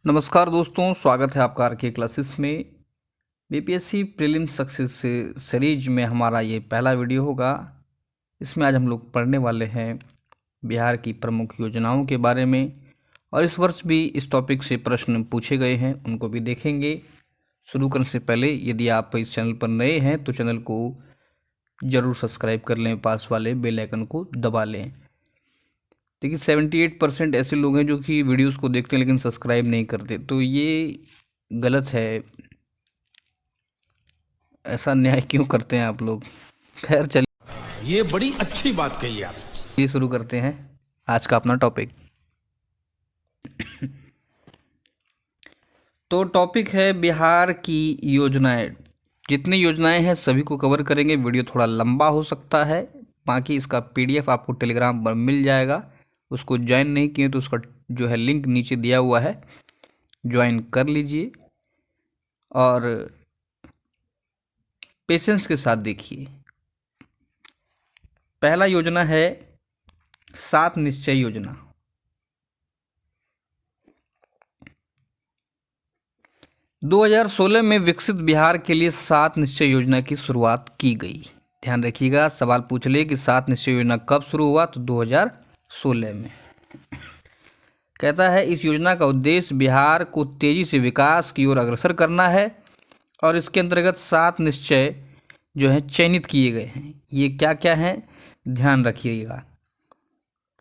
नमस्कार दोस्तों, स्वागत है आपका आर के क्लासेस में। बीपीएससी प्रीलिम सक्सेस सीरीज में हमारा ये पहला वीडियो होगा। इसमें आज हम लोग पढ़ने वाले हैं बिहार की प्रमुख योजनाओं के बारे में, और इस वर्ष भी इस टॉपिक से प्रश्न पूछे गए हैं, उनको भी देखेंगे। शुरू करने से पहले यदि आप इस चैनल पर नए हैं तो चैनल को ज़रूर सब्सक्राइब कर लें, पास वाले बेल आइकन को दबा लें। देखिए 78% ऐसे लोग हैं जो कि वीडियोस को देखते हैं लेकिन सब्सक्राइब नहीं करते, तो ये गलत है। ऐसा न्याय क्यों करते हैं आप लोग? खैर चलिए, ये बड़ी अच्छी बात कही आप। शुरू करते हैं आज का अपना टॉपिक। तो टॉपिक है बिहार की योजनाएं। जितनी योजनाएं हैं सभी को कवर करेंगे। वीडियो थोड़ा लंबा हो सकता है, बाकी इसका पीडीएफ आपको टेलीग्राम पर मिल जाएगा। उसको ज्वाइन नहीं किए तो उसका जो है लिंक नीचे दिया हुआ है, ज्वाइन कर लीजिए और पेशेंस के साथ देखिए। पहला योजना है 7 निश्चय योजना। दो 2016 में विकसित बिहार के लिए 7 निश्चय योजना की शुरुआत की गई। ध्यान रखिएगा, सवाल पूछ ले कि 7 निश्चय योजना कब शुरू हुआ, तो 2016 में। कहता है इस योजना का उद्देश्य बिहार को तेजी से विकास की ओर अग्रसर करना है, और इसके अंतर्गत 7 निश्चय जो हैं चयनित किए गए हैं। ये क्या क्या हैं, ध्यान रखिएगा।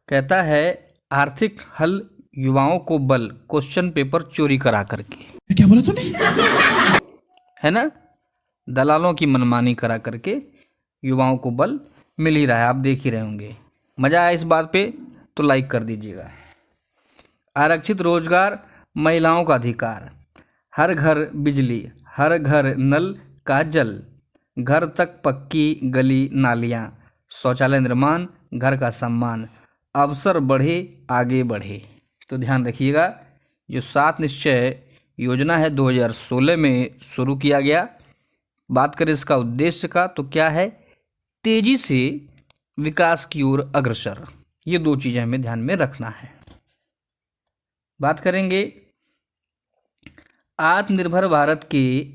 कहता है आर्थिक हल, युवाओं को बल, क्वेश्चन पेपर चोरी करा करके। क्या बोला तूने? है ना, दलालों की मनमानी करा करके युवाओं को बल मिल ही रहा है, आप देख ही रहे होंगे। मजा आया इस बात पे तो लाइक कर दीजिएगा। आरक्षित रोजगार, महिलाओं का अधिकार, हर घर बिजली, हर घर नल का जल, घर तक पक्की गली नालियाँ, शौचालय निर्माण, घर का सम्मान, अवसर बढ़े आगे बढ़े। तो ध्यान रखिएगा, जो 7 निश्चय योजना है 2016 में शुरू किया गया। बात करें इसका उद्देश्य का तो क्या है, तेजी से विकास की ओर अग्रसर। ये 2 चीज़ें हमें ध्यान में रखना है। बात करेंगे आत्मनिर्भर भारत के,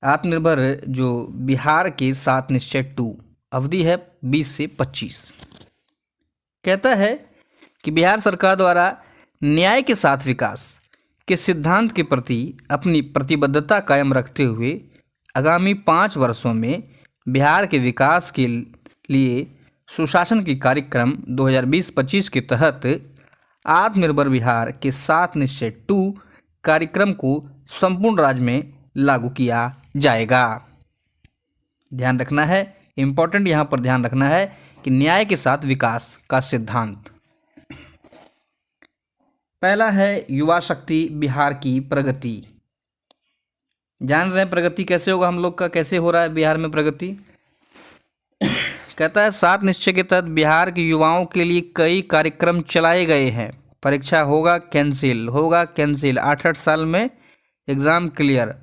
आत्मनिर्भर जो बिहार के 7 निश्चय 2, अवधि है 20 से 25। कहता है कि बिहार सरकार द्वारा न्याय के साथ विकास के सिद्धांत के प्रति अपनी प्रतिबद्धता कायम रखते हुए आगामी 5 वर्षों में बिहार के विकास के लिए सुशासन की कार्यक्रम 2020-25 के तहत आत्मनिर्भर बिहार के 7 निश्चय 2 कार्यक्रम को संपूर्ण राज्य में लागू किया जाएगा। ध्यान रखना है, इंपॉर्टेंट यहाँ पर ध्यान रखना है कि न्याय के साथ विकास का सिद्धांत। पहला है युवा शक्ति, बिहार की प्रगति। जान रहे हैं प्रगति कैसे होगा हम लोग का, कैसे हो रहा है बिहार में प्रगति। कहता है 7 निश्चय के तहत बिहार के युवाओं के लिए कई कार्यक्रम चलाए गए हैं। परीक्षा होगा कैंसिल, 8-8 साल में एग्जाम क्लियर।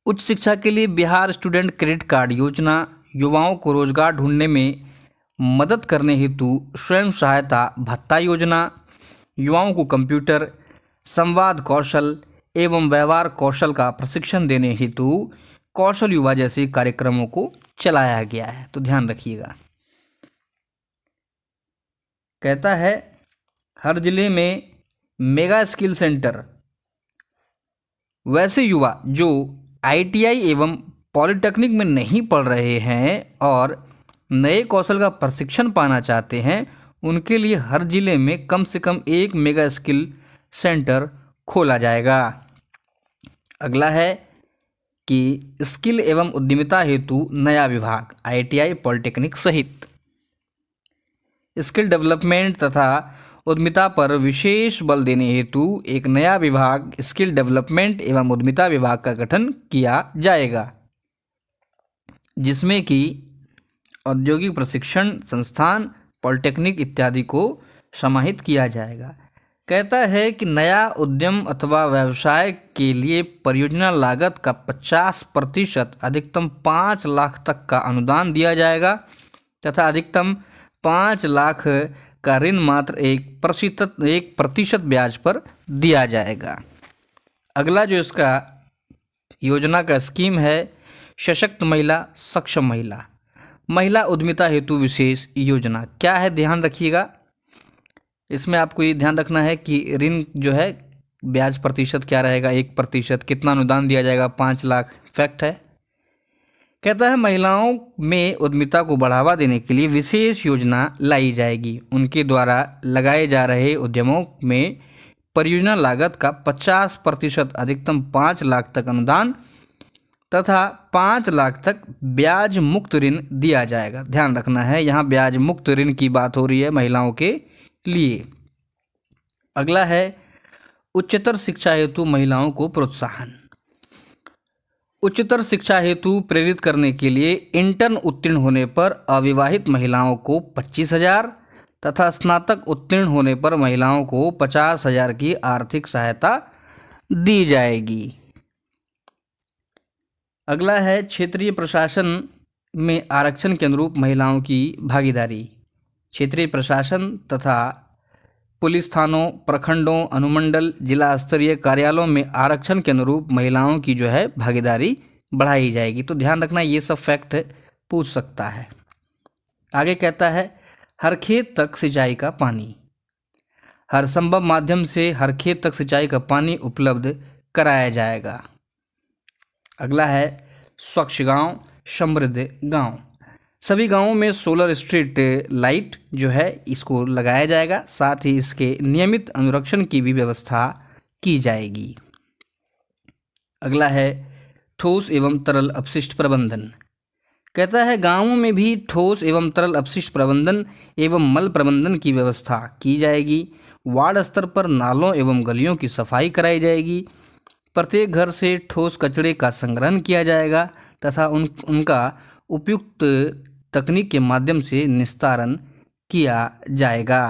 उच्च शिक्षा के लिए बिहार स्टूडेंट क्रेडिट कार्ड योजना, युवाओं को रोजगार ढूंढने में मदद करने हेतु स्वयं सहायता भत्ता योजना, युवाओं को कंप्यूटर, संवाद कौशल एवं व्यवहार कौशल का प्रशिक्षण देने हेतु कौशल युवा जैसे कार्यक्रमों को चलाया गया है। तो ध्यान रखिएगा। कहता है हर जिले में मेगा स्किल सेंटर, वैसे युवा जो आईटीआई एवं पॉलिटेक्निक में नहीं पढ़ रहे हैं और नए कौशल का प्रशिक्षण पाना चाहते हैं, उनके लिए हर जिले में कम से कम एक मेगा स्किल सेंटर खोला जाएगा। अगला है कि स्किल एवं उद्यमिता हेतु नया विभाग, आईटीआई पॉलिटेक्निक सहित स्किल डेवलपमेंट तथा उद्यमिता पर विशेष बल देने हेतु एक नया विभाग, स्किल डेवलपमेंट एवं उद्यमिता विभाग का गठन किया जाएगा, जिसमें कि औद्योगिक प्रशिक्षण संस्थान, पॉलिटेक्निक इत्यादि को समाहित किया जाएगा। कहता है कि नया उद्यम अथवा व्यवसाय के लिए परियोजना लागत का 50% अधिकतम 5 लाख तक का अनुदान दिया जाएगा तथा अधिकतम 5 लाख का ऋण मात्र 1% ब्याज पर दिया जाएगा। अगला जो इसका योजना का स्कीम है, सशक्त महिला सक्षम महिला महिला उद्यमिता हेतु विशेष योजना। क्या है, ध्यान रखिएगा। इसमें आपको ये ध्यान रखना है कि ऋण जो है ब्याज प्रतिशत क्या रहेगा, 1%। कितना अनुदान दिया जाएगा, 5 लाख। फैक्ट है। कहता है महिलाओं में उद्यमिता को बढ़ावा देने के लिए विशेष योजना लाई जाएगी। उनके द्वारा लगाए जा रहे उद्यमों में परियोजना लागत का 50% अधिकतम 5 लाख तक अनुदान तथा 5 लाख तक ब्याज मुक्त ऋण दिया जाएगा। ध्यान रखना है, यहाँ ब्याज मुक्त ऋण की बात हो रही है महिलाओं के लिए। अगला है उच्चतर शिक्षा हेतु महिलाओं को प्रोत्साहन। उच्चतर शिक्षा हेतु प्रेरित करने के लिए इंटर्न उत्तीर्ण होने पर अविवाहित महिलाओं को 25,000 तथा स्नातक उत्तीर्ण होने पर महिलाओं को 50,000 की आर्थिक सहायता दी जाएगी। अगला है क्षेत्रीय प्रशासन में आरक्षण के अनुरूप महिलाओं की भागीदारी। क्षेत्रीय प्रशासन तथा पुलिस थानों, प्रखंडों, अनुमंडल, जिला स्तरीय कार्यालयों में आरक्षण के अनुरूप महिलाओं की जो है भागीदारी बढ़ाई जाएगी। तो ध्यान रखना, ये सब फैक्ट पूछ सकता है। आगे कहता है हर खेत तक सिंचाई का पानी। हर संभव माध्यम से हर खेत तक सिंचाई का पानी उपलब्ध कराया जाएगा। अगला है स्वच्छ गांव समृद्ध गांव। सभी गांवों में सोलर स्ट्रीट लाइट जो है इसको लगाया जाएगा। साथ ही इसके नियमित अनुरक्षण की भी व्यवस्था की जाएगी। अगला है ठोस एवं तरल अपशिष्ट प्रबंधन। कहता है गांवों में भी ठोस एवं तरल अपशिष्ट प्रबंधन एवं मल प्रबंधन की व्यवस्था की जाएगी। वार्ड स्तर पर नालों एवं गलियों की सफाई कराई जाएगी। प्रत्येक घर से ठोस कचरे का संग्रहण किया जाएगा तथा उनका उपयुक्त तकनीक के माध्यम से निस्तारण किया जाएगा।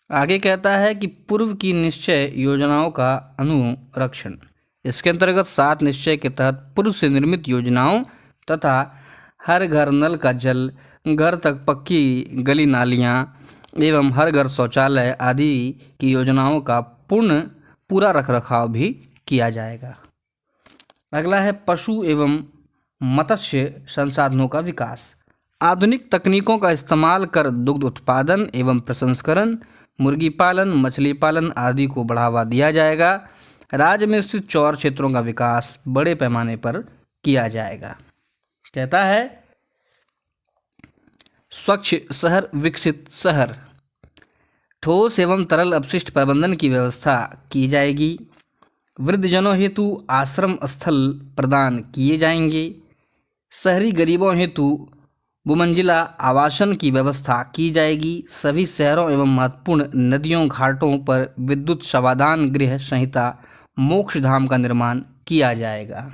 आगे कहता है कि पूर्व की निश्चय योजनाओं का अनुरक्षण। इसके अंतर्गत 7 निश्चय के तहत पूर्व से निर्मित योजनाओं तथा हर घर नल का जल, घर तक पक्की गली नालियाँ एवं हर घर शौचालय आदि की योजनाओं का पूरा रखरखाव भी किया जाएगा। अगला है पशु एवं मत्स्य संसाधनों का विकास। आधुनिक तकनीकों का इस्तेमाल कर दुग्ध उत्पादन एवं प्रसंस्करण, मुर्गी पालन, मछली पालन आदि को बढ़ावा दिया जाएगा। राज्य में स्थित चौर क्षेत्रों का विकास बड़े पैमाने पर किया जाएगा। कहता है स्वच्छ शहर विकसित शहर। ठोस एवं तरल अपशिष्ट प्रबंधन की व्यवस्था की जाएगी। वृद्धजनों हेतु आश्रम स्थल प्रदान किए जाएंगे। शहरी गरीबों हेतु बहुमंजिला आवासन की व्यवस्था की जाएगी। सभी शहरों एवं महत्वपूर्ण नदियों घाटों पर विद्युत शवाधान गृह संहिता मोक्षधाम का निर्माण किया जाएगा।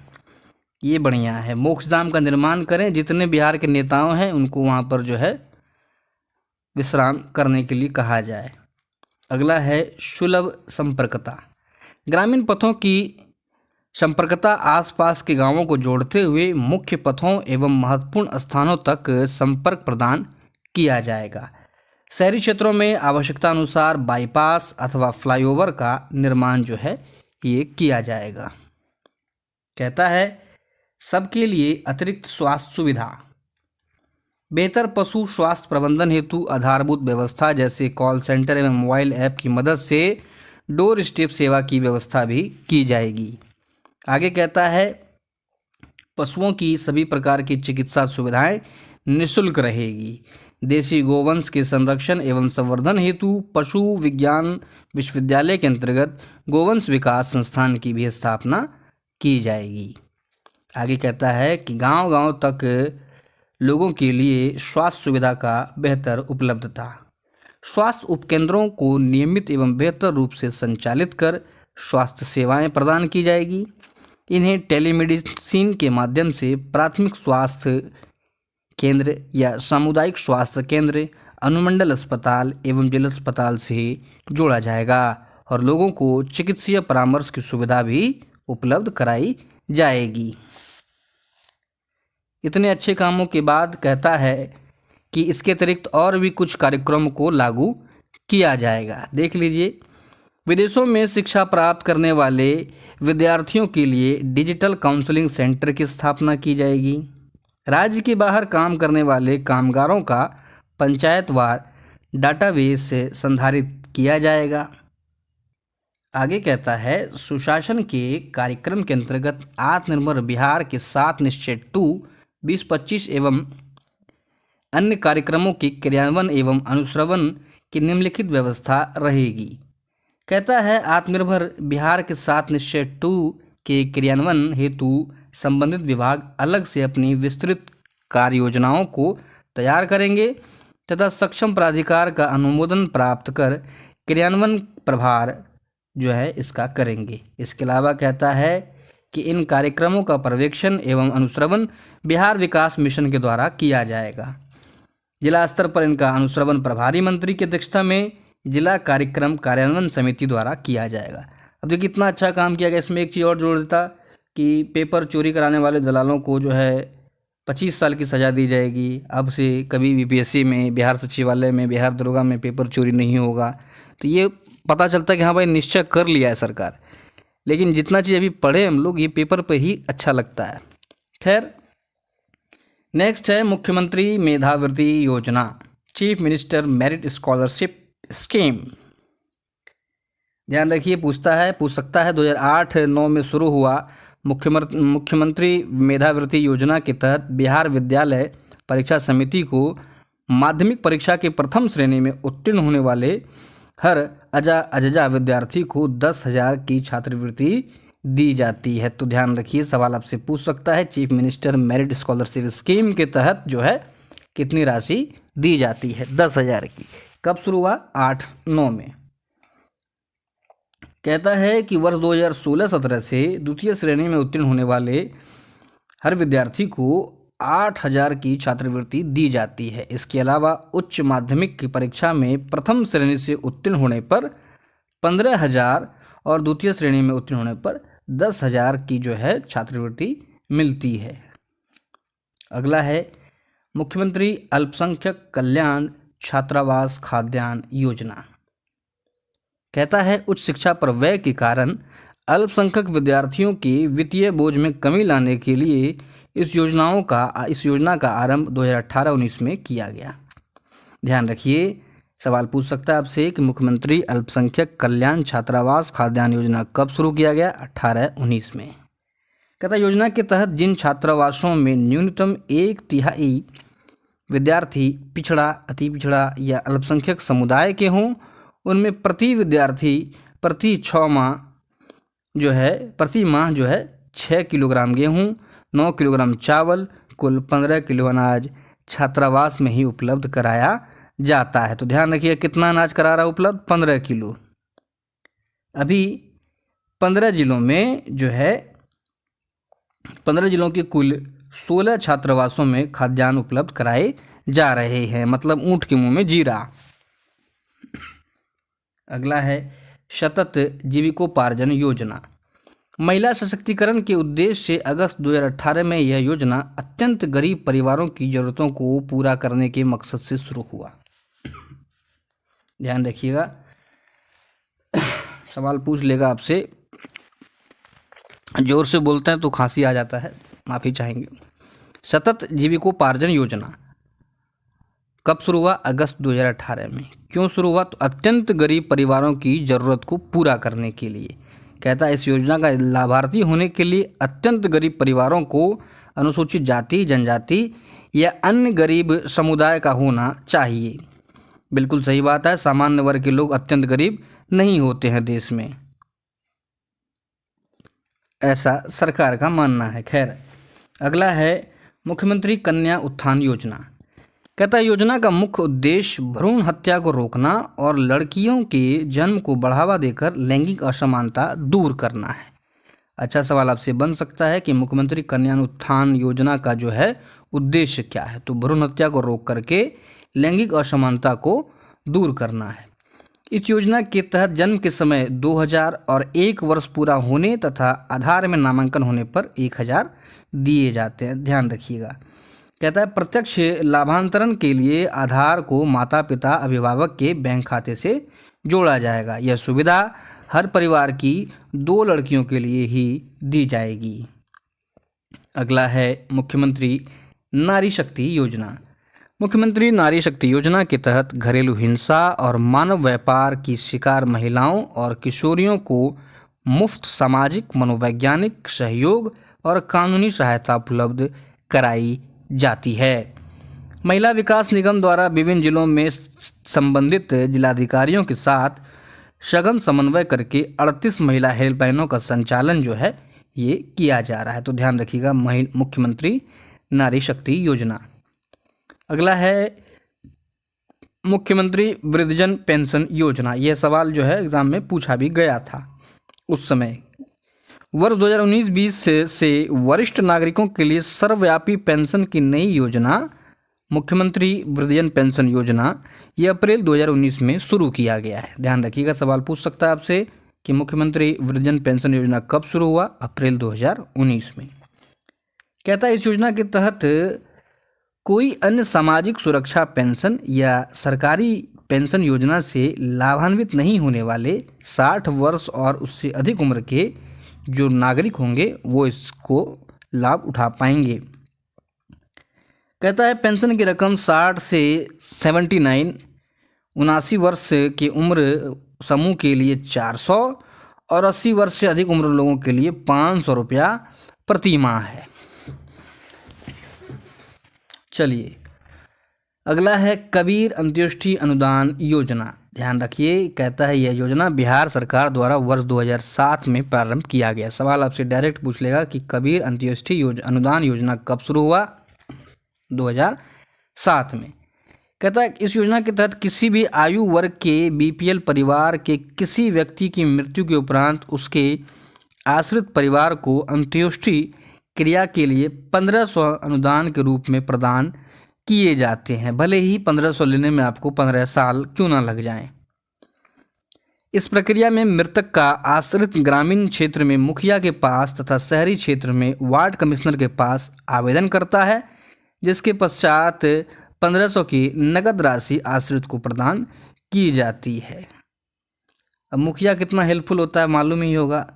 ये बढ़िया है, मोक्षधाम का निर्माण करें। जितने बिहार के नेताओं हैं उनको वहाँ पर जो है विश्राम करने के लिए कहा जाए। अगला है सुलभ संपर्कता। ग्रामीण पथों की संपर्कता आसपास के गांवों को जोड़ते हुए मुख्य पथों एवं महत्वपूर्ण स्थानों तक संपर्क प्रदान किया जाएगा। शहरी क्षेत्रों में आवश्यकता अनुसार बाईपास अथवा फ्लाईओवर का निर्माण जो है ये किया जाएगा। कहता है सबके लिए अतिरिक्त स्वास्थ्य सुविधा। बेहतर पशु स्वास्थ्य प्रबंधन हेतु आधारभूत व्यवस्था जैसे कॉल सेंटर एवं मोबाइल ऐप की मदद से डोर स्टेप सेवा की व्यवस्था भी की जाएगी। आगे कहता है पशुओं की सभी प्रकार की चिकित्सा सुविधाएं निःशुल्क रहेगी। देशी गोवंश के संरक्षण एवं संवर्धन हेतु पशु विज्ञान विश्वविद्यालय के अंतर्गत गोवंश विकास संस्थान की भी स्थापना की जाएगी। आगे कहता है कि गांव-गांव तक लोगों के लिए स्वास्थ्य सुविधा का बेहतर उपलब्धता। स्वास्थ्य उपकेंद्रों को नियमित एवं बेहतर रूप से संचालित कर स्वास्थ्य सेवाएं प्रदान की जाएगी। इन्हें टेलीमेडिसिन के माध्यम से प्राथमिक स्वास्थ्य केंद्र या सामुदायिक स्वास्थ्य केंद्र, अनुमंडल अस्पताल एवं जिला अस्पताल से जोड़ा जाएगा और लोगों को चिकित्सीय परामर्श की सुविधा भी उपलब्ध कराई जाएगी। इतने अच्छे कामों के बाद कहता है कि इसके अतिरिक्त और भी कुछ कार्यक्रम को लागू किया जाएगा। देख लीजिए, विदेशों में शिक्षा प्राप्त करने वाले विद्यार्थियों के लिए डिजिटल काउंसलिंग सेंटर की स्थापना की जाएगी। राज्य के बाहर काम करने वाले कामगारों का पंचायतवार डाटाबेस से संधारित किया जाएगा। आगे कहता है, सुशासन के कार्यक्रम के अंतर्गत आत्मनिर्भर बिहार के 7 निश्चय 2 2025 एवं अन्य कार्यक्रमों के क्रियान्वयन एवं अनुश्रवण की निम्नलिखित व्यवस्था रहेगी। कहता है, आत्मनिर्भर बिहार के 7 निश्चय 2 के क्रियान्वयन हेतु संबंधित विभाग अलग से अपनी विस्तृत कार्य योजनाओं को तैयार करेंगे तथा सक्षम प्राधिकार का अनुमोदन प्राप्त कर क्रियान्वयन प्रभार जो है इसका करेंगे। इसके अलावा कहता है कि इन कार्यक्रमों का पर्यवेक्षण एवं अनुश्रवण बिहार विकास मिशन के द्वारा किया जाएगा। जिला स्तर पर इनका अनुश्रवण प्रभारी मंत्री की अध्यक्षता में जिला कार्यक्रम कार्यान्वयन समिति द्वारा किया जाएगा। अब देखिए कितना अच्छा काम किया गया। इसमें एक चीज़ और जोड़ देता कि पेपर चोरी कराने वाले दलालों को जो है 25 साल की सज़ा दी जाएगी। अब से कभी भी बीपीएससी में, बिहार सचिवालय में, बिहार दरोगा में पेपर चोरी नहीं होगा। तो ये पता चलता है कि हाँ भाई निश्चय कर लिया है सरकार। लेकिन जितना चीज़ अभी पढ़े हम लोग, ये पेपर पे ही अच्छा लगता है। खैर, नेक्स्ट है मुख्यमंत्री मेधावृत्ति योजना, chief minister merit scholarship scheme. ध्यान रखिए, पूछ सकता है 2008-9 में शुरू हुआ मुख्यमंत्री मेधावृत्ति योजना के तहत बिहार विद्यालय परीक्षा समिति को माध्यमिक परीक्षा के प्रथम श्रेणी में उत्तीर्ण होने वाले हर अजजा विद्यार्थी को 10,000 की छात्रवृत्ति दी जाती है। तो ध्यान रखिए, सवाल आपसे पूछ सकता है chief minister merit scholarship scheme के तहत जो है कितनी राशि दी जाती है? 10,000 की। कब शुरू हुआ? 8-9 में। कहता है कि वर्ष 2016-17 से द्वितीय श्रेणी में उत्तीर्ण होने वाले हर विद्यार्थी को 8,000 की छात्रवृत्ति दी जाती है। इसके अलावा उच्च माध्यमिक की परीक्षा में प्रथम श्रेणी से उत्तीर्ण होने पर 15,000 और द्वितीय श्रेणी में उत्तीर्ण होने पर 10,000 की जो है छात्रवृत्ति मिलती है। अगला है मुख्यमंत्री अल्पसंख्यक कल्याण छात्रावास खाद्यान्न योजना। कहता है उच्च शिक्षा पर व्यय के कारण अल्पसंख्यक विद्यार्थियों के वित्तीय बोझ में कमी लाने के लिए इस योजना का आरंभ 2018-19 में किया गया। ध्यान रखिए, सवाल पूछ सकता है आपसे कि मुख्यमंत्री अल्पसंख्यक कल्याण छात्रावास खाद्यान्न योजना कब शुरू किया गया? 18-19 में। कहता है योजना के तहत जिन छात्रावासों में न्यूनतम 1/3 विद्यार्थी पिछड़ा, अति पिछड़ा या अल्पसंख्यक समुदाय के हों, उनमें प्रति विद्यार्थी प्रति माह जो है 6 किलोग्राम गेहूँ, 9 किलोग्राम चावल, कुल 15 किलो अनाज छात्रावास में ही उपलब्ध कराया जाता है। तो ध्यान रखिए कितना अनाज करा रहा है उपलब्ध? 15 किलो। अभी 15 जिलों में जो है 15 जिलों के कुल 16 छात्रावासों में खाद्यान्न उपलब्ध कराए जा रहे हैं, मतलब ऊँट के मुंह में जीरा। अगला है सतत जीविकोपार्जन योजना। महिला सशक्तिकरण के उद्देश्य से अगस्त 2018 में यह योजना अत्यंत गरीब परिवारों की जरूरतों को पूरा करने के मकसद से शुरू हुआ। ध्यान रखिएगा, सवाल पूछ लेगा आपसे, जोर से बोलते हैं तो खांसी आ जाता है, माफ़ी चाहेंगे। सतत जीविकोपार्जन योजना कब शुरू हुआ? अगस्त 2018 में। क्यों शुरू हुआ? तो अत्यंत गरीब परिवारों की ज़रूरत को पूरा करने के लिए। कहता है इस योजना का लाभार्थी होने के लिए अत्यंत गरीब परिवारों को अनुसूचित जाति, जनजाति या अन्य गरीब समुदाय का होना चाहिए। बिल्कुल सही बात है, सामान्य वर्ग के लोग अत्यंत गरीब नहीं होते हैं देश में, ऐसा सरकार का मानना है। खैर, अगला है मुख्यमंत्री कन्या उत्थान योजना। कहता है योजना का मुख्य उद्देश्य भ्रूण हत्या को रोकना और लड़कियों के जन्म को बढ़ावा देकर लैंगिक असमानता दूर करना है। अच्छा सवाल आपसे बन सकता है कि मुख्यमंत्री कन्या उत्थान योजना का जो है उद्देश्य क्या है? तो भ्रूण हत्या को रोक करके लैंगिक असमानता को दूर करना है। इस योजना के तहत जन्म के समय 2,000 और 1 वर्ष पूरा होने तथा आधार में नामांकन होने पर 1,000 दिए जाते हैं। ध्यान रखिएगा, कहता है प्रत्यक्ष लाभांतरण के लिए आधार को माता पिता अभिभावक के बैंक खाते से जोड़ा जाएगा। यह सुविधा हर परिवार की 2 लड़कियों के लिए ही दी जाएगी। अगला है मुख्यमंत्री नारी शक्ति योजना। मुख्यमंत्री नारी शक्ति योजना के तहत घरेलू हिंसा और मानव व्यापार की शिकार महिलाओं और किशोरियों को मुफ्त सामाजिक मनोवैज्ञानिक सहयोग और कानूनी सहायता उपलब्ध कराई जाती है। महिला विकास निगम द्वारा विभिन्न जिलों में संबंधित जिलाधिकारियों के साथ सघन समन्वय करके 38 महिला हेल्पलाइनों का संचालन जो है ये किया जा रहा है। तो ध्यान रखिएगा, मुख्यमंत्री नारी शक्ति योजना। अगला है मुख्यमंत्री वृद्धजन पेंशन योजना। यह सवाल जो है एग्जाम में पूछा भी गया था उस समय। वर्ष 2019-20 से वरिष्ठ नागरिकों के लिए सर्वव्यापी पेंशन की नई योजना मुख्यमंत्री वृद्धजन पेंशन योजना ये अप्रैल 2019 में शुरू किया गया है। ध्यान रखिएगा, सवाल पूछ सकता है आपसे कि मुख्यमंत्री वृद्धजन पेंशन योजना कब शुरू हुआ? अप्रैल 2019 में। कहता है इस योजना के तहत कोई अन्य सामाजिक सुरक्षा पेंशन या सरकारी पेंशन योजना से लाभान्वित नहीं होने वाले 60 वर्ष और उससे अधिक उम्र के जो नागरिक होंगे वो इसको लाभ उठा पाएंगे। कहता है पेंशन की रकम 60 से 79 वर्ष के उम्र समूह के लिए 400 और 80 वर्ष से अधिक उम्र लोगों के लिए 500 रुपया प्रति माह है। चलिए अगला है कबीर अंत्योष्टि अनुदान योजना। ध्यान रखिए, कहता है यह योजना बिहार सरकार द्वारा वर्ष 2007 में प्रारंभ किया गया। सवाल आपसे डायरेक्ट पूछ लेगा कि कबीर अंत्योष्टि अनुदान योजना कब शुरू हुआ? 2007 में। कहता है इस योजना के तहत किसी भी आयु वर्ग के बीपीएल परिवार के किसी व्यक्ति की मृत्यु के उपरांत उसके आश्रित परिवार को अंत्योष्टि क्रिया के लिए 1500 अनुदान के रूप में प्रदान किए जाते हैं, भले ही 1500 लेने में आपको 15 साल क्यों ना लग जाएं। इस प्रक्रिया में मृतक का आश्रित ग्रामीण क्षेत्र में मुखिया के पास तथा शहरी क्षेत्र में वार्ड कमिश्नर के पास आवेदन करता है, जिसके पश्चात 1500 की नगद राशि आश्रित को प्रदान की जाती है। अब मुखिया कितना हेल्पफुल होता है मालूम ही होगा।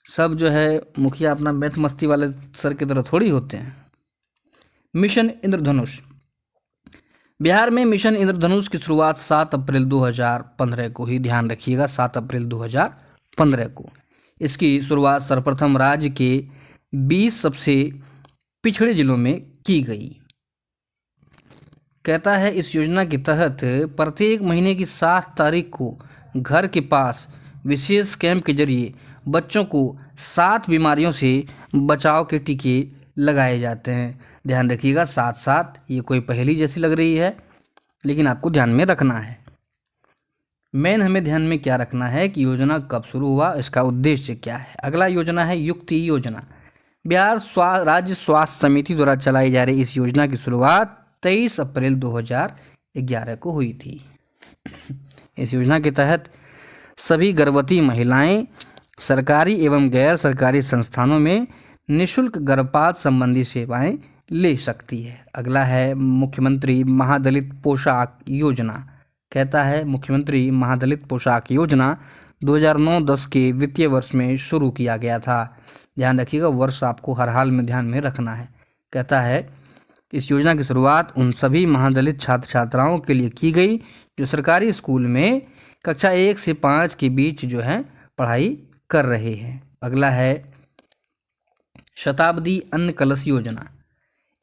सब जो है मुखिया अपना मैथ मस्ती वाले सर की तरह थोड़ी होते हैं। मिशन इंद्रधनुष। बिहार में मिशन इंद्रधनुष की शुरुआत 7 अप्रैल 2015 को ही, ध्यान रखिएगा 7 अप्रैल 2015 को इसकी शुरुआत सर्वप्रथम राज्य के 20 सबसे पिछड़े जिलों में की गई। कहता है इस योजना के तहत प्रत्येक महीने की 7 तारीख को घर के पास विशेष कैंप के जरिए बच्चों को 7 बीमारियों से बचाव के टीके लगाए जाते हैं। ध्यान रखिएगा 7-7, ये कोई पहेली जैसी लग रही है लेकिन आपको ध्यान में रखना है। मेन हमें ध्यान में क्या रखना है कि योजना कब शुरू हुआ, इसका उद्देश्य क्या है। अगला योजना है युक्ति योजना। बिहार राज्य स्वास्थ्य समिति द्वारा चलाई जा रही इस योजना की शुरुआत 23 अप्रैल 2011 को हुई थी। इस योजना के तहत सभी गर्भवती महिलाएं सरकारी एवं गैर सरकारी संस्थानों में निःशुल्क गर्भपात संबंधी सेवाएं ले सकती है। अगला है मुख्यमंत्री महादलित पोशाक योजना। कहता है मुख्यमंत्री महादलित पोशाक योजना 2009-10 के वित्तीय वर्ष में शुरू किया गया था। ध्यान रखिएगा, वर्ष आपको हर हाल में ध्यान में रखना है। कहता है इस योजना की शुरुआत उन सभी महादलित छात्र छात्राओं के लिए की गई जो सरकारी स्कूल में कक्षा 1 से 5 के बीच जो है पढ़ाई कर रहे हैं। अगला है शताब्दी अन्न कलश योजना।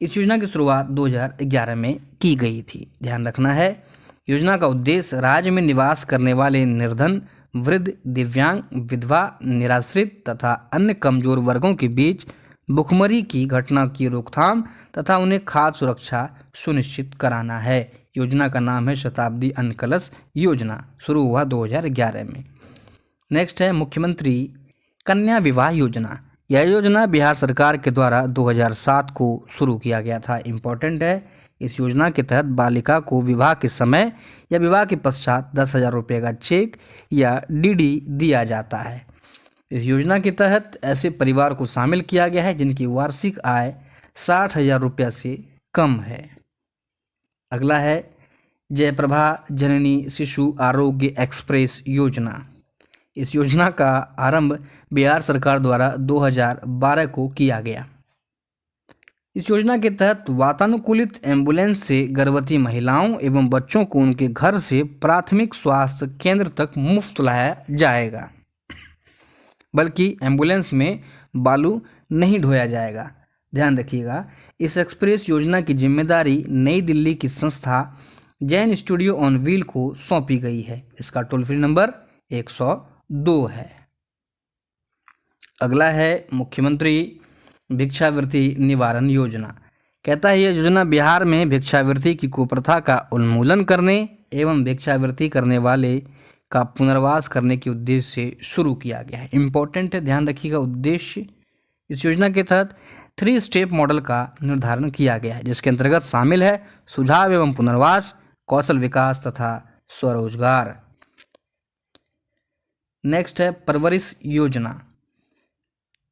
इस योजना की शुरुआत 2011 में की गई थी। ध्यान रखना है, योजना का उद्देश्य राज्य में निवास करने वाले निर्धन, वृद्ध, दिव्यांग, विधवा, निराश्रित तथा अन्य कमजोर वर्गों के बीच भुखमरी की घटना की रोकथाम तथा उन्हें खाद्य सुरक्षा सुनिश्चित कराना है। योजना का नाम है शताब्दी अन्न कलश योजना, शुरू हुआ 2011 में। नेक्स्ट है मुख्यमंत्री कन्या विवाह योजना। यह योजना बिहार सरकार के द्वारा 2007 को शुरू किया गया था। इम्पोर्टेंट है, इस योजना के तहत बालिका को विवाह के समय या विवाह के पश्चात 10,000 रुपये का चेक या डीडी दिया जाता है। इस योजना के तहत ऐसे परिवार को शामिल किया गया है जिनकी वार्षिक आय 60,000 रुपया से कम है। अगला है जयप्रभा जननी शिशु आरोग्य एक्सप्रेस योजना। इस योजना का आरंभ बिहार सरकार द्वारा 2012 को किया गया। इस योजना के तहत वातानुकूलित एम्बुलेंस से गर्भवती महिलाओं एवं बच्चों को उनके घर से प्राथमिक स्वास्थ्य केंद्र तक मुफ्त लाया जाएगा, बल्कि एम्बुलेंस में बालू नहीं ढोया जाएगा। ध्यान रखिएगा, इस एक्सप्रेस योजना की जिम्मेदारी नई दिल्ली की संस्था जैन स्टूडियो ऑन व्हील को सौंपी गई है। इसका टोल फ्री नंबर 102 है। अगला है मुख्यमंत्री भिक्षावृत्ति निवारण योजना। कहता है यह योजना बिहार में भिक्षावृत्ति की कुप्रथा का उन्मूलन करने एवं भिक्षावृत्ति करने वाले का पुनर्वास करने के उद्देश्य से शुरू किया गया है। इम्पोर्टेंट है, ध्यान रखिएगा उद्देश्य। इस योजना के तहत 3 स्टेप मॉडल का निर्धारण किया गया है, जिसके अंतर्गत शामिल है सुझाव एवं पुनर्वास, कौशल विकास तथा स्वरोजगार। नेक्स्ट है परवरिश योजना।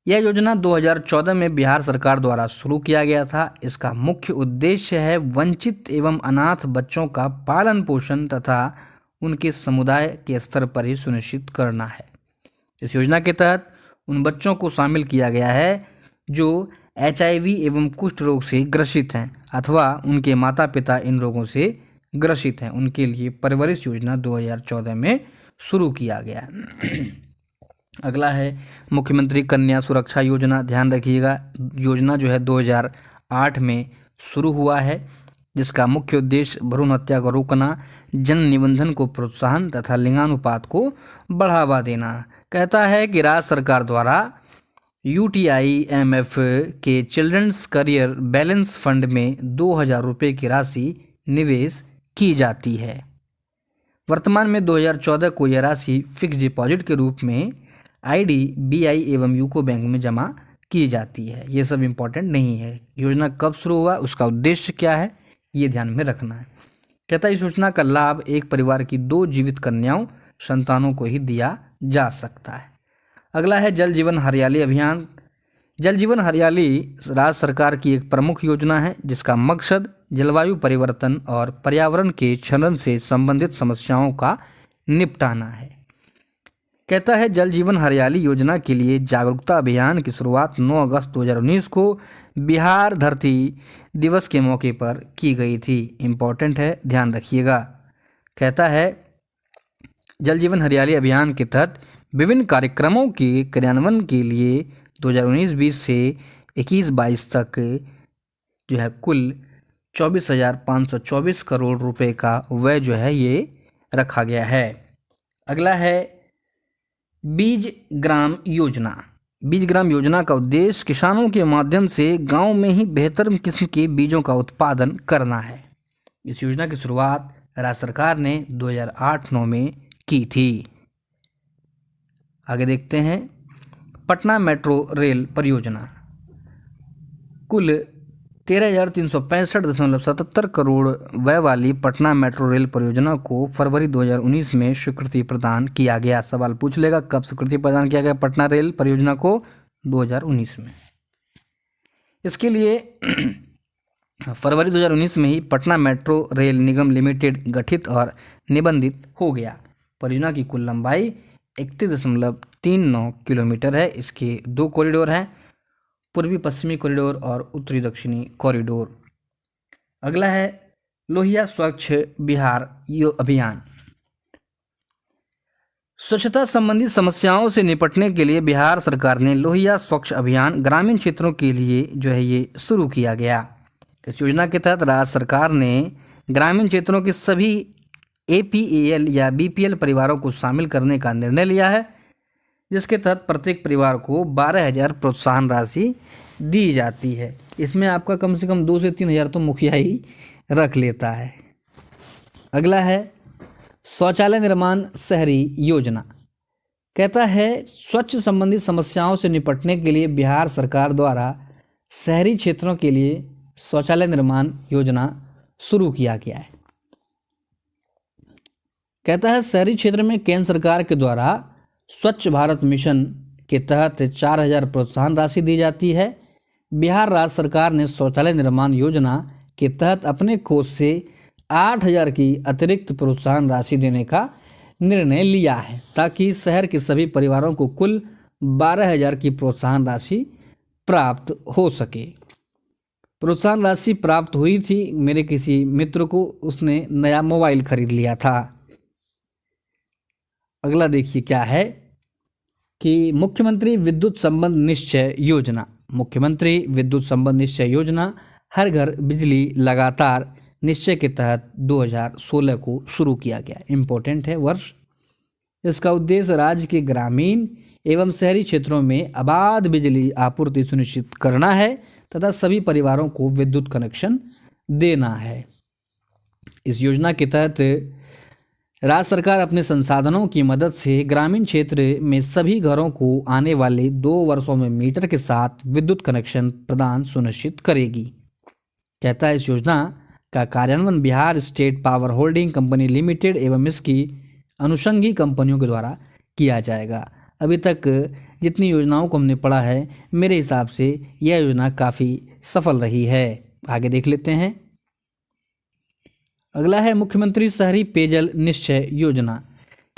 यह योजना 2014 में बिहार सरकार द्वारा शुरू किया गया था। इसका मुख्य उद्देश्य है वंचित एवं अनाथ बच्चों का पालन पोषण तथा उनके समुदाय के स्तर पर ही सुनिश्चित करना है। इस योजना के तहत उन बच्चों को शामिल किया गया है जो HIV एवं कुष्ठ रोग से ग्रसित हैं अथवा उनके माता पिता इन रोगों से ग्रसित हैं। उनके लिए परवरिश योजना 2014 में शुरू किया गया। अगला है मुख्यमंत्री कन्या सुरक्षा योजना। ध्यान रखिएगा, योजना जो है 2008 में शुरू हुआ है, जिसका मुख्य उद्देश्य भ्रूण हत्या को रोकना, जन निबंधन को प्रोत्साहन तथा लिंगानुपात को बढ़ावा देना। कहता है कि राज्य सरकार द्वारा UTIMF के चिल्ड्रंस करियर बैलेंस फंड में 2,000 रुपये की राशि निवेश की जाती है। वर्तमान में 2014 को यह राशि फिक्स डिपॉजिट के रूप में IDBI एवं यूको बैंक में जमा की जाती है। ये सब इम्पोर्टेंट नहीं है। योजना कब शुरू हुआ, उसका उद्देश्य क्या है, ये ध्यान में रखना है। कहता है इस योजना का लाभ एक परिवार की 2 जीवित कन्याओं संतानों को ही दिया जा सकता है। अगला है जल जीवन हरियाली अभियान। जल जीवन हरियाली राज्य सरकार की एक प्रमुख योजना है, जिसका मकसद जलवायु परिवर्तन और पर्यावरण के क्षरण से संबंधित समस्याओं का निपटाना है। कहता है जल जीवन हरियाली योजना के लिए जागरूकता अभियान की शुरुआत 9 अगस्त 2019 को बिहार धरती दिवस के मौके पर की गई थी। इम्पोर्टेंट है, ध्यान रखिएगा। कहता है जल जीवन हरियाली अभियान के तहत विभिन्न कार्यक्रमों के क्रियान्वयन के लिए 2019-20 से 21-22 तक जो है कुल 24,524 करोड़ रुपए का व्यय जो है ये रखा गया है। अगला है बीज ग्राम योजना। बीज ग्राम योजना का उद्देश्य किसानों के माध्यम से गांव में ही बेहतर किस्म के बीजों का उत्पादन करना है। इस योजना की शुरुआत राज्य सरकार ने 2008-9 में की थी। आगे देखते हैं पटना मेट्रो रेल परियोजना। कुल 13,365.77 करोड़ व्यय वाली पटना मेट्रो रेल परियोजना को फरवरी 2019 में स्वीकृति प्रदान किया गया। सवाल पूछ लेगा कब स्वीकृति प्रदान किया गया पटना रेल परियोजना को? 2019 में। इसके लिए फरवरी 2019 में ही पटना मेट्रो रेल निगम लिमिटेड गठित और निबंधित हो गया। परियोजना की कुल लंबाई 31.39 किलोमीटर है। इसके 2 कॉरिडोर हैं, पूर्वी पश्चिमी कॉरिडोर और उत्तरी दक्षिणी कॉरिडोर। अगला है लोहिया स्वच्छ बिहार अभियान। स्वच्छता संबंधी समस्याओं से निपटने के लिए बिहार सरकार ने लोहिया स्वच्छ अभियान ग्रामीण क्षेत्रों के लिए जो है ये शुरू किया गया। इस योजना के तहत राज्य सरकार ने ग्रामीण क्षेत्रों के सभी APAL या BPL परिवारों को शामिल करने का निर्णय लिया है, जिसके तहत प्रत्येक परिवार को 12,000 प्रोत्साहन राशि दी जाती है। इसमें आपका कम से कम 2 से 3,000 तो मुखिया ही रख लेता है। अगला है शौचालय निर्माण शहरी योजना। कहता है स्वच्छ संबंधी समस्याओं से निपटने के लिए बिहार सरकार द्वारा शहरी क्षेत्रों के लिए शौचालय निर्माण योजना शुरू किया गया है। कहता है शहरी क्षेत्र में केंद्र सरकार के द्वारा स्वच्छ भारत मिशन के तहत 4,000 प्रोत्साहन राशि दी जाती है, बिहार राज्य सरकार ने शौचालय निर्माण योजना के तहत अपने कोष से 8,000 की अतिरिक्त प्रोत्साहन राशि देने का निर्णय लिया है, ताकि शहर के सभी परिवारों को कुल 12,000 की प्रोत्साहन राशि प्राप्त हो सके। प्रोत्साहन राशि प्राप्त हुई थी मेरे किसी मित्र को, उसने नया मोबाइल खरीद लिया था। अगला देखिए क्या है कि मुख्यमंत्री विद्युत संबंध निश्चय योजना। मुख्यमंत्री विद्युत संबंध निश्चय योजना हर घर बिजली लगातार निश्चय के तहत 2016 को शुरू किया गया। इम्पोर्टेंट है वर्ष। इसका उद्देश्य राज्य के ग्रामीण एवं शहरी क्षेत्रों में अबाध बिजली आपूर्ति सुनिश्चित करना है तथा सभी परिवारों को विद्युत कनेक्शन देना है। इस योजना के तहत राज्य सरकार अपने संसाधनों की मदद से ग्रामीण क्षेत्र में सभी घरों को आने वाले 2 वर्षों में मीटर के साथ विद्युत कनेक्शन प्रदान सुनिश्चित करेगी। कहता है इस योजना का कार्यान्वयन Bihar state power holding company limited एवं इसकी अनुषंगी कंपनियों के द्वारा किया जाएगा। अभी तक जितनी योजनाओं को हमने पढ़ा है, मेरे हिसाब से यह योजना काफ़ी सफल रही है। आगे देख लेते हैं। अगला है मुख्यमंत्री शहरी पेयजल निश्चय योजना।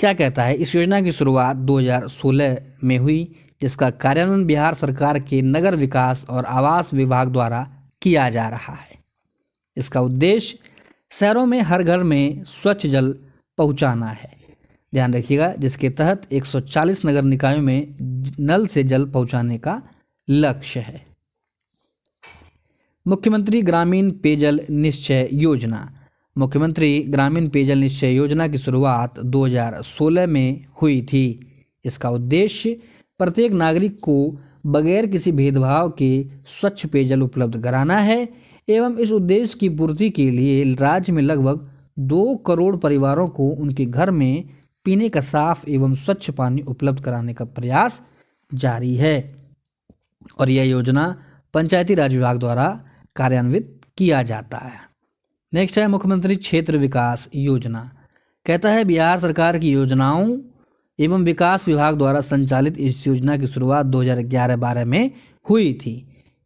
क्या कहता है? इस योजना की शुरुआत 2016 में हुई, जिसका कार्यान्वयन बिहार सरकार के नगर विकास और आवास विभाग द्वारा किया जा रहा है। इसका उद्देश्य शहरों में हर घर में स्वच्छ जल पहुंचाना है। ध्यान रखिएगा, जिसके तहत 140 नगर निकायों में नल से जल पहुंचाने का लक्ष्य है। मुख्यमंत्री ग्रामीण पेयजल निश्चय योजना। मुख्यमंत्री ग्रामीण पेयजल निश्चय योजना की शुरुआत 2016 में हुई थी। इसका उद्देश्य प्रत्येक नागरिक को बगैर किसी भेदभाव के स्वच्छ पेयजल उपलब्ध कराना है एवं इस उद्देश्य की पूर्ति के लिए राज्य में लगभग 2 करोड़ परिवारों को उनके घर में पीने का साफ एवं स्वच्छ पानी उपलब्ध कराने का प्रयास जारी है और यह योजना पंचायती राज विभाग द्वारा कार्यान्वित किया जाता है। नेक्स्ट है मुख्यमंत्री क्षेत्र विकास योजना। कहता है बिहार सरकार की योजनाओं एवं विकास विभाग द्वारा संचालित इस योजना की शुरुआत 2011-12 में हुई थी।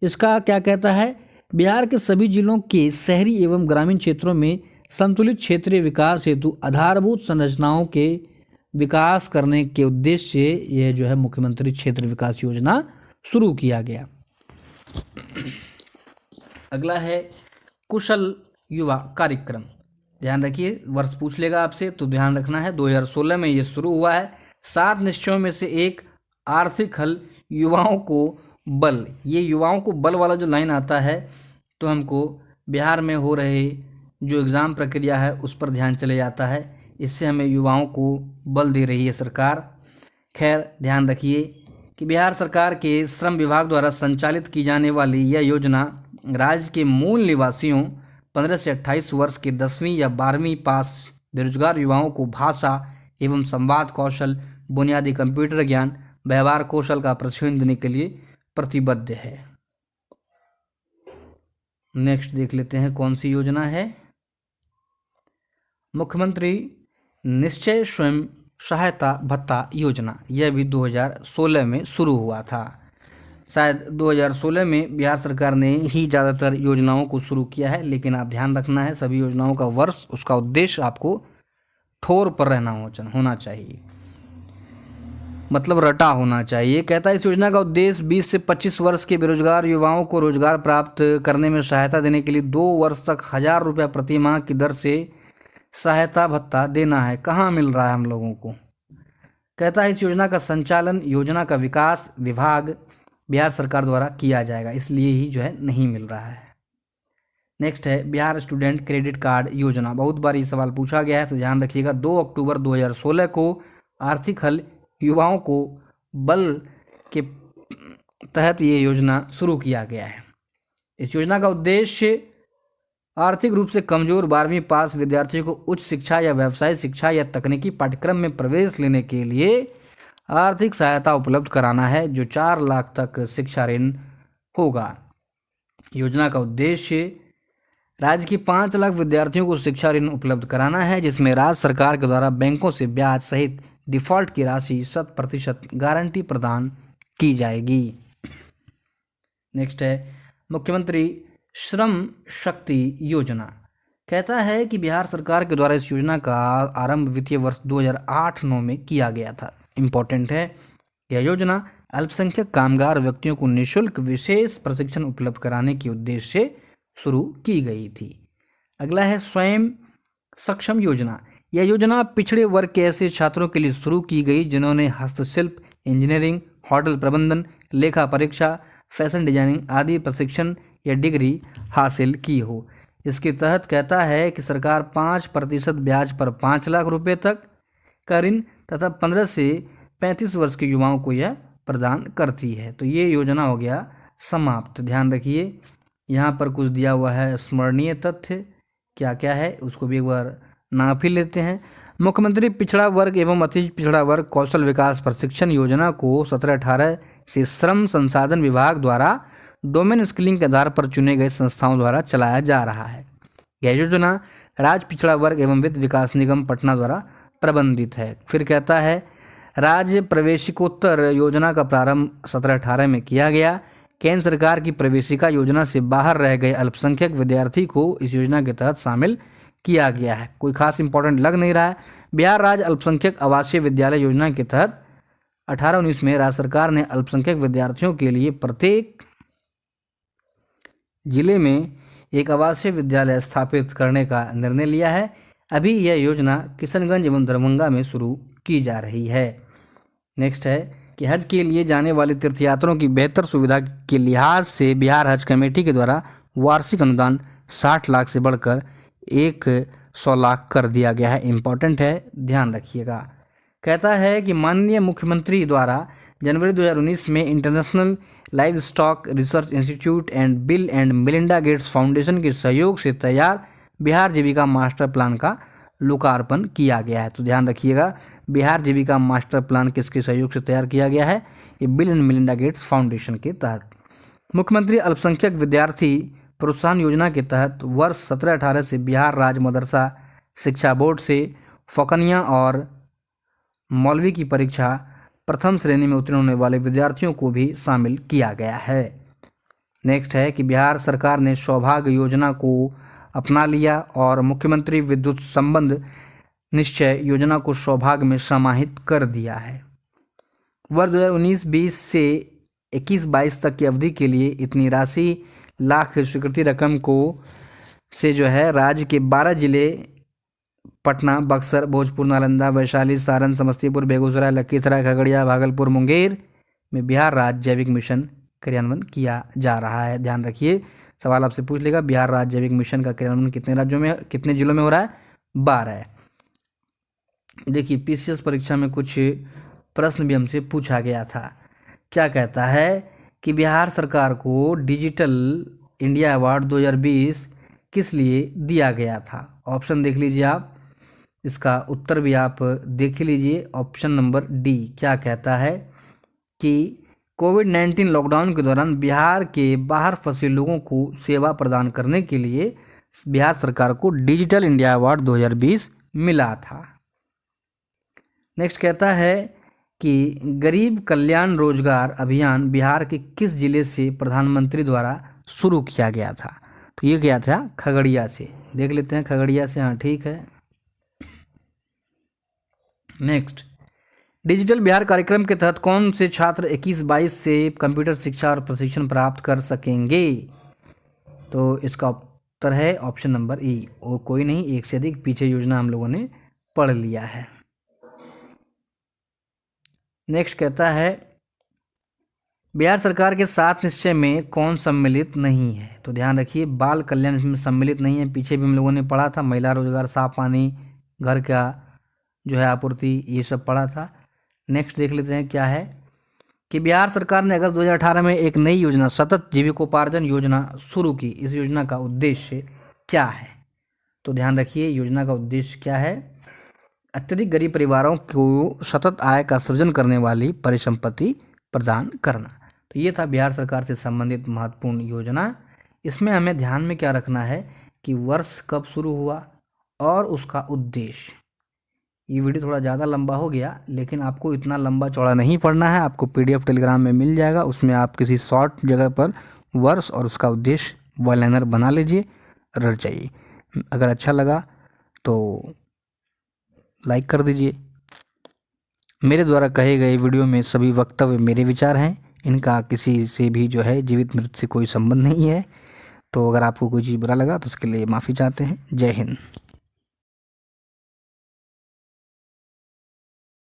इसका क्या कहता है? बिहार के सभी जिलों के शहरी एवं ग्रामीण क्षेत्रों में संतुलित क्षेत्रीय विकास हेतु आधारभूत संरचनाओं के विकास करने के उद्देश्य से यह जो है मुख्यमंत्री क्षेत्र विकास योजना शुरू किया गया। अगला है कुशल युवा कार्यक्रम। ध्यान रखिए, वर्ष पूछ लेगा आपसे तो ध्यान रखना है। 2016 में ये शुरू हुआ है। 7 निश्चयों में से एक आर्थिक हल युवाओं को बल। ये युवाओं को बल वाला जो लाइन आता है तो हमको बिहार में हो रहे जो एग्ज़ाम प्रक्रिया है उस पर ध्यान चले जाता है। इससे हमें युवाओं को बल दे रही है सरकार। खैर ध्यान रखिए कि बिहार सरकार के श्रम विभाग द्वारा संचालित की जाने वाली यह योजना राज्य के मूल निवासियों 15 से 28 वर्ष के 10वीं या 12वीं पास बेरोजगार युवाओं को भाषा एवं संवाद कौशल, बुनियादी कंप्यूटर ज्ञान, व्यवहार कौशल का प्रशिक्षण देने के लिए प्रतिबद्ध है। नेक्स्ट देख लेते हैं कौन सी योजना है। मुख्यमंत्री निश्चय स्वयं सहायता भत्ता योजना। यह भी 2016 में शुरू हुआ था। शायद 2016 में बिहार सरकार ने ही ज़्यादातर योजनाओं को शुरू किया है, लेकिन आप ध्यान रखना है सभी योजनाओं का वर्ष, उसका उद्देश्य आपको ठोर पर रहना होना चाहिए, मतलब रटा होना चाहिए। कहता है इस योजना का उद्देश्य 20 से 25 वर्ष के बेरोजगार युवाओं को रोजगार प्राप्त करने में सहायता देने के लिए 2 वर्ष तक 1,000 रुपये प्रति माह की दर से सहायता भत्ता देना है। कहाँ मिल रहा है हम लोगों को? कहता है इस योजना का संचालन योजना का विकास विभाग बिहार सरकार द्वारा किया जाएगा, इसलिए ही जो है नहीं मिल रहा है। नेक्स्ट है बिहार स्टूडेंट क्रेडिट कार्ड योजना। बहुत बार ये सवाल पूछा गया है तो ध्यान रखिएगा। 2 अक्टूबर 2016 को आर्थिक हल युवाओं को बल के तहत ये योजना शुरू किया गया है। इस योजना का उद्देश्य आर्थिक रूप से कमजोर 12वीं पास विद्यार्थियों को उच्च शिक्षा या व्यवसायिक शिक्षा या तकनीकी पाठ्यक्रम में प्रवेश लेने के लिए आर्थिक सहायता उपलब्ध कराना है, जो 4 लाख तक शिक्षा ऋण होगा। योजना का उद्देश्य राज्य के 5 लाख विद्यार्थियों को शिक्षा ऋण उपलब्ध कराना है, जिसमें राज्य सरकार के द्वारा बैंकों से ब्याज सहित डिफ़ॉल्ट की राशि 100% गारंटी प्रदान की जाएगी। नेक्स्ट है मुख्यमंत्री श्रम शक्ति योजना कहता है कि बिहार सरकार के द्वारा इस योजना का आरंभ वित्तीय वर्ष 2008-9 में किया गया था। इम्पोर्टेंट है, यह योजना अल्पसंख्यक कामगार व्यक्तियों को निःशुल्क विशेष प्रशिक्षण उपलब्ध कराने के उद्देश्य से शुरू की गई थी। अगला है स्वयं सक्षम योजना। यह योजना पिछड़े वर्ग के ऐसे छात्रों के लिए शुरू की गई जिन्होंने हस्तशिल्प, इंजीनियरिंग, होटल प्रबंधन, लेखा परीक्षा, फैशन डिजाइनिंग आदि प्रशिक्षण या डिग्री हासिल की हो। इसके तहत कहता है कि सरकार 5% ब्याज पर 5 लाख रुपए तक का ऋण तथा 15 से 35 वर्ष के युवाओं को यह प्रदान करती है। तो ये योजना हो गया समाप्त। ध्यान रखिए, यहाँ पर कुछ दिया हुआ है स्मरणीय तथ्य, क्या क्या है उसको भी एक बार नाप ही लेते हैं। मुख्यमंत्री पिछड़ा वर्ग एवं अति पिछड़ा वर्ग कौशल विकास प्रशिक्षण योजना को 17-18 से श्रम संसाधन विभाग द्वारा डोमेन स्किलिंग के आधार पर चुने गए संस्थाओं द्वारा चलाया जा रहा है। यह योजना राज्य पिछड़ा वर्ग एवं वित्त विकास निगम पटना द्वारा प्रबंधित है। फिर कहता है राज्य प्रवेशिकोत्तर योजना का प्रारंभ 17-18 में किया गया। केंद्र सरकार की प्रवेशिका योजना से बाहर रह गए अल्पसंख्यक विद्यार्थी को इस योजना के तहत शामिल किया गया है। कोई खास इंपॉर्टेंट लग नहीं रहा है। बिहार राज्य अल्पसंख्यक आवासीय विद्यालय योजना के तहत 18-19 में राज्य सरकार ने अल्पसंख्यक विद्यार्थियों के लिए प्रत्येक जिले में एक आवासीय विद्यालय स्थापित करने का निर्णय लिया है। अभी यह योजना किशनगंज एवं दरभंगा में शुरू की जा रही है। नेक्स्ट है कि हज के लिए जाने वाले तीर्थयात्रियों की बेहतर सुविधा के लिहाज से बिहार हज कमेटी के द्वारा वार्षिक अनुदान 60 लाख से बढ़कर 100 लाख कर दिया गया है। इम्पॉर्टेंट है, ध्यान रखिएगा। कहता है कि माननीय मुख्यमंत्री द्वारा जनवरी 2019 में international live stock research institute and bill and Melinda Gates foundation के सहयोग से तैयार बिहार जीविका मास्टर प्लान का लोकार्पण किया गया है। तो ध्यान रखिएगा, बिहार जीविका मास्टर प्लान किसके सहयोग से तैयार किया गया है? ये bill and Melinda Gates foundation के तहत। मुख्यमंत्री अल्पसंख्यक विद्यार्थी प्रोत्साहन योजना के तहत वर्ष 17-18 से बिहार राज्य मदरसा शिक्षा बोर्ड से फौकनिया और मौलवी की परीक्षा प्रथम श्रेणी में उत्तीर्ण होने वाले विद्यार्थियों को भी शामिल किया गया है। नेक्स्ट है कि बिहार सरकार ने सौभाग्य योजना को अपना लिया और मुख्यमंत्री विद्युत संबंध निश्चय योजना को सौभाग्य में समाहित कर दिया है। वर्ष 2019-20 से 21-22 तक की अवधि के लिए इतनी राशि लाख स्वीकृति रकम को से जो है राज्य के 12 जिले पटना, बक्सर, भोजपुर, नालंदा, वैशाली, सारण, समस्तीपुर, बेगूसराय, लखीसराय, खगड़िया, भागलपुर, मुंगेर में बिहार राज्य जैविक मिशन क्रियान्वयन किया जा रहा है। ध्यान रखिए, सवाल आपसे पूछ लेगा बिहार राज्य जैविक मिशन का क्रियान्वयन कितने राज्यों में, कितने जिलों में हो रहा है? 12 है। देखिए, पीसीएस परीक्षा में कुछ प्रश्न भी हमसे पूछा गया था। क्या कहता है कि बिहार सरकार को डिजिटल इंडिया अवार्ड 2020 किस लिए दिया गया था? ऑप्शन देख लीजिए आप, इसका उत्तर भी आप देख लीजिए। ऑप्शन नंबर डी क्या कहता है कि कोविड-19 लॉकडाउन के दौरान बिहार के बाहर फंसे लोगों को सेवा प्रदान करने के लिए बिहार सरकार को डिजिटल इंडिया अवार्ड 2020 मिला था। नेक्स्ट कहता है कि गरीब कल्याण रोजगार अभियान बिहार के किस जिले से प्रधानमंत्री द्वारा शुरू किया गया था? तो ये क्या था? खगड़िया से। देख लेते हैं, खगड़िया से। हाँ, ठीक है। नेक्स्ट, डिजिटल बिहार कार्यक्रम के तहत कौन से छात्र 21-22 से कंप्यूटर शिक्षा और प्रशिक्षण प्राप्त कर सकेंगे? तो इसका उत्तर है ऑप्शन नंबर ई। वो कोई नहीं, एक से अधिक। पीछे योजना हम लोगों ने पढ़ लिया है। नेक्स्ट कहता है बिहार सरकार के 7 निश्चय में कौन सम्मिलित नहीं है? तो ध्यान रखिए, बाल कल्याण इसमें सम्मिलित नहीं है। पीछे भी हम लोगों ने पढ़ा था, महिला रोजगार, साफ पानी, घर का जो है आपूर्ति, ये सब पढ़ा था। नेक्स्ट देख लेते हैं क्या है कि बिहार सरकार ने अगस्त 2018 में एक नई योजना सतत जीविकोपार्जन योजना शुरू की। इस योजना का उद्देश्य क्या है? तो ध्यान रखिए, योजना का उद्देश्य क्या है? अत्यधिक गरीब परिवारों को सतत आय का सृजन करने वाली परिसंपत्ति प्रदान करना। तो ये था बिहार सरकार से संबंधित महत्वपूर्ण योजना। इसमें हमें ध्यान में क्या रखना है कि वर्ष कब शुरू हुआ और उसका उद्देश्य। ये वीडियो थोड़ा ज़्यादा लंबा हो गया, लेकिन आपको इतना लंबा चौड़ा नहीं पढ़ना है। आपको PDF टेलीग्राम में मिल जाएगा, उसमें आप किसी शॉर्ट जगह पर वर्ष और उसका उद्देश्य वन लाइनर बना लीजिए, रट जाइए। अगर अच्छा लगा तो लाइक कर दीजिए। मेरे द्वारा कहे गए वीडियो में सभी वक्तव्य मेरे विचार हैं, इनका किसी से भी जो है जीवित मृत से कोई संबंध नहीं है। तो अगर आपको कोई चीज़ बुरा लगा तो उसके लिए माफ़ी चाहते हैं। जय हिंद।